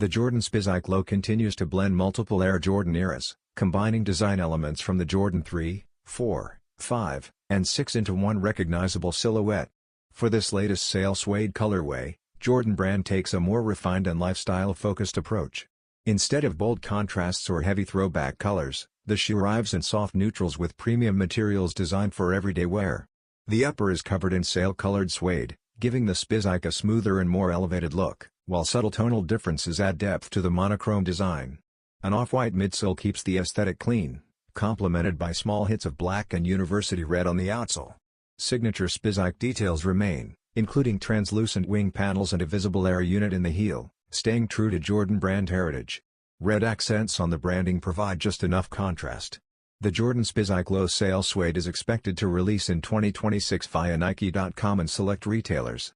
The Jordan Spizike Low continues to blend multiple Air Jordan eras, combining design elements from the Jordan 3, 4, 5, and 6 into one recognizable silhouette. For this latest sale Suede colorway, Jordan brand takes a more refined and lifestyle-focused approach. Instead of bold contrasts or heavy throwback colors, the shoe arrives in soft neutrals with premium materials designed for everyday wear. The upper is covered in sail-colored suede, giving the Spizike a smoother and more elevated look, while subtle tonal differences add depth to the monochrome design. An off-white midsole keeps the aesthetic clean, complemented by small hits of black and university red on the outsole. Signature Spizike details remain, including translucent wing panels and a visible air unit in the heel, staying true to Jordan brand heritage. Red accents on the branding provide just enough contrast. The Jordan Spizike Low Sale Suede is expected to release in 2026 via Nike.com and select retailers.